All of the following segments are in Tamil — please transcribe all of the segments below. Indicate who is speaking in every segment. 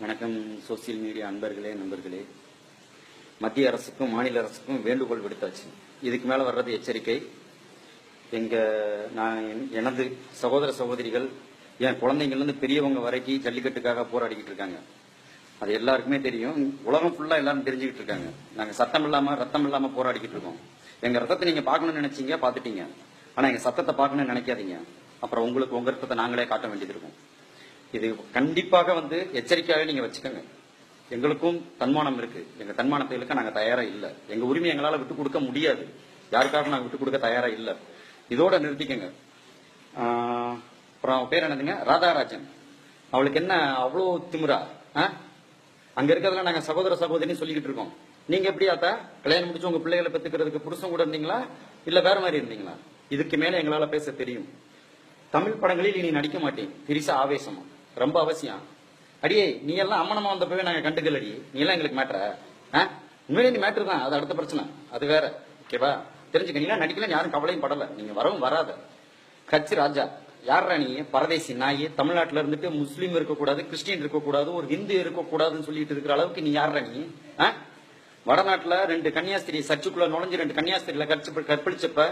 Speaker 1: வணக்கம். சோசியல் மீடியா அன்பர்களே, நண்பர்களே, மத்திய அரசுக்கும் மாநில அரசுக்கும் வேண்டுகோள் விடுத்தாச்சு. இதுக்கு மேல வர்றது எச்சரிக்கை. எனது சகோதர சகோதரிகள், என் குழந்தைங்கள்ல இருந்து பெரியவங்க வரைக்கும் ஜல்லிக்கட்டுக்காக போராடிக்கிட்டு இருக்காங்க. அது எல்லாருக்குமே தெரியும். உலகம் ஃபுல்லா எல்லாரும் தெரிஞ்சுக்கிட்டு இருக்காங்க. நாங்க சத்தம் இல்லாம ரத்தம் இல்லாம போராடிக்கிட்டு இருக்கோம். எங்க ரத்தத்தை நீங்க பாக்கணும்னு நினைச்சீங்க, பாத்துட்டீங்க. ஆனா எங்க சத்தத்தை பாக்கணும்னு நினைக்காதீங்க. அப்புறம் உங்களுக்கு உங்க ரத்தத்தை நாங்களே காட்ட வேண்டியது இருக்கும். இது கண்டிப்பாக எச்சரிக்கையாக நீங்க வச்சுக்கோங்க. எங்களுக்கும் தன்மானம் இருக்கு. எங்க தன்மானத்தை இழுக்க நாங்க தயாரா இல்ல. எங்க உரிமை எங்களால விட்டு கொடுக்க முடியாது. யாருக்காக நாங்க விட்டு கொடுக்க தயாரா இல்ல. இதோட நிறுத்திக்கங்க. அப்புறம் பேர் என்னதுங்க? ராதாராஜன். அவளுக்கு என்ன அவ்வளவு திமிரா? அங்க இருக்கிறதுல நாங்க சகோதர சகோதரின்னு சொல்லிக்கிட்டு இருக்கோம். நீங்க எப்படி ஆத்தா கல்யாணம் முடிச்சு உங்க பிள்ளைகளை பெத்துக்கிறதுக்கு புருஷன் கூட இருந்தீங்களா, இல்ல வேற மாதிரி இருந்தீங்களா? இதுக்கு மேல எங்களால பேச தெரியும். தமிழ் படங்களில் நீ நடிக்க மாட்டேன். திரிசா ஆவேசமா ரொம்ப அவசியம். அடியே, நீ எல்லாம் அம்மனமா வந்தப்பவே நாங்க கண்டுக்கல். அடி, நீ எல்லாம் எங்களுக்கு மேட்டர உண்மையிலே நீ மேட்டர் தான். அது அடுத்த பிரச்சனை, அது வேற. ஓகேவா? தெரிஞ்சுக்க. நீ நடிக்கல, யாரும் கவலையும் படல. நீங்க வரவும் வராத. கட்சி ராஜா யாரா நீ? பரதேசி நாய். தமிழ்நாட்டில இருந்துட்டு முஸ்லீம் இருக்கக்கூடாது, கிறிஸ்டின் இருக்கக்கூடாது, ஒரு ஹிந்து இருக்கக்கூடாதுன்னு சொல்லிட்டு இருக்கிற அளவுக்கு நீ யாரா நீ? வடநாட்டுல 2 கன்னியாஸ்திரி சர்ச்சுக்குள்ள நுழைஞ்சு 2 கன்னியாஸ்திரியில கற்பழிச்சப்ப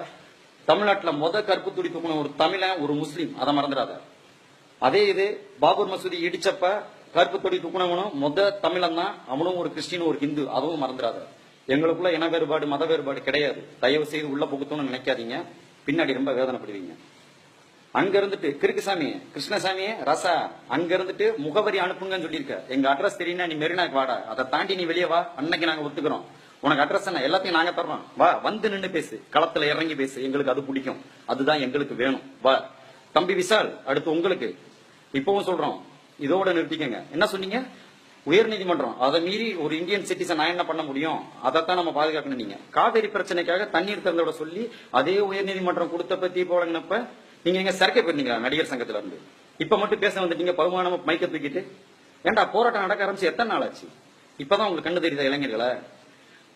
Speaker 1: தமிழ்நாட்டுல கற்பு துடி தூக்கணும் ஒரு தமிழன், ஒரு முஸ்லீம். அதை மறந்துடாத. அதே இது பாபர் மசூதி இடிச்சப்ப கற்பு தொடி தூக்குனவனும் தமிழன் தான். அவனும் ஒரு கிறிஸ்டின், ஒரு ஹிந்து. அதுவும் மறந்துடாத. எங்களுக்குள்ள இன வேறுபாடு, மத வேறுபாடு கிடையாது. தயவு செய்து உள்ள புகுத்தணும்னு நினைக்காதீங்க. பின்னாடி ரொம்ப வேதனைப்படுவீங்க. அங்க இருந்துட்டு கிருக்குசாமி, கிருஷ்ணசாமி, ரசா, அங்க இருந்துட்டு முகவரி அனுப்புங்கன்னு சொல்லியிருக்க. எங்க அட்ரஸ் தெரியும்னா நீ மெரினாக்கு வாடா. அதை தாண்டி நீ வெளியே வா. அன்னைக்கு நாங்க ஒத்துக்கிறோம். உனக்கு அட்ரஸ் என்ன? எல்லாத்தையும் நாங்க தர்றோம். வா, வந்து நின்று பேசு. களத்துல இறங்கி பேசு. எங்களுக்கு அது பிடிக்கும். அதுதான் எங்களுக்கு வேணும். வா தம்பி விஷால், அடுத்து உங்களுக்கு. இப்பவும் சொல்றோம், இதோட நிறுத்திக்கங்க. என்ன சொன்னீங்க? உயர்நீதிமன்றம் அதை மீறி ஒரு இந்தியன் சிட்டிசன் நான் என்ன பண்ண முடியும்? அதைத்தான் நம்ம பாதுகாக்கணும். நீங்க காவிரி பிரச்சனைக்காக தண்ணீர் திறந்தோட சொல்லி அதே உயர்நீதிமன்றம் கொடுத்தப்ப தீர்ப்பு வழங்கினப்ப நீங்க எங்க சரக்கை போயிருந்தீங்களா நடிகர் சங்கத்துல இருந்து? இப்ப மட்டும் பேச வந்துட்டீங்க பகுமானமா மைக்க தூக்கிட்டு. ஏன்டா போராட்டம் நடக்க ஆரம்பிச்சு எத்தனை நாள் ஆச்சு? இப்பதான் உங்களுக்கு கண்ணு தெரியுதா இளைஞர்களை?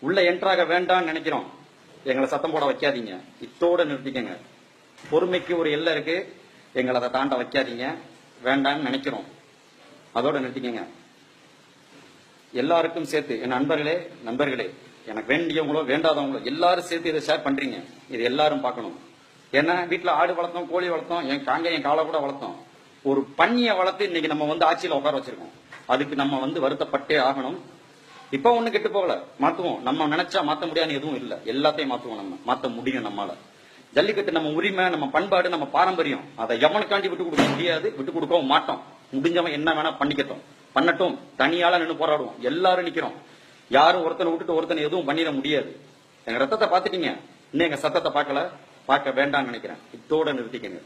Speaker 1: உள்ள என்ட்ராக வேண்டாம்னு நினைக்கிறோம். எங்களை சத்தம் போட வைக்காதீங்க. இத்தோட நிறுத்திக்கங்க. பொறுமைக்கு ஒரு எல்லை இருக்கு. எங்களை அதை தாண்ட வைக்காதீங்க. வேண்டாம்னு நினைக்கிறோம். அதோட நிறுத்திக்கங்க. எல்லாருக்கும் சேர்த்து, என் நண்பர்களே, எனக்கு வேண்டியவங்களோ வேண்டாதவங்களோ எல்லாரும் சேர்த்து இதை ஷேர் பண்றீங்க. இது எல்லாரும் பார்க்கணும். ஏன்னா வீட்டுல ஆடு வளர்த்தோம், கோழி வளர்த்தோம், என் காலை கூட வளர்த்தோம். ஒரு பன்னியை வளர்த்து இன்னைக்கு நம்ம ஆட்சியில உட்கார வச்சிருக்கோம். அதுக்கு நம்ம வருத்தப்பட்டே ஆகணும். இப்ப ஒண்ணு கெட்டு போகல, மாத்துவோம். நம்ம நினைச்சா மாத்த முடியாதுன்னு எதுவும் இல்ல. எல்லாத்தையும் மாத்துவோம். நம்ம மாத்த முடியும். நம்மால ஜல்லிக்கட்டு நம்ம உரிமை, நம்ம பண்பாடு, நம்ம பாரம்பரியம். அதை எவனுக்காண்டி விட்டு கொடுக்க முடியாது, விட்டு கொடுக்கவும் மாட்டோம். முடிஞ்சவன் என்ன வேணா பண்ணட்டும். தனியால நின்று போராடுவோம். எல்லாரும் நிக்கிறோம். யாரும் ஒருத்தனை விட்டுட்டு ஒருத்தனை எதுவும் பண்ணிட முடியாது. எங்க ரத்தத்தை பாத்துட்டீங்க. இன்னும் எங்க சத்தத்தை பார்க்க வேண்டாம்னு நினைக்கிறேன். இத்தோட நிறுத்திக்கங்க.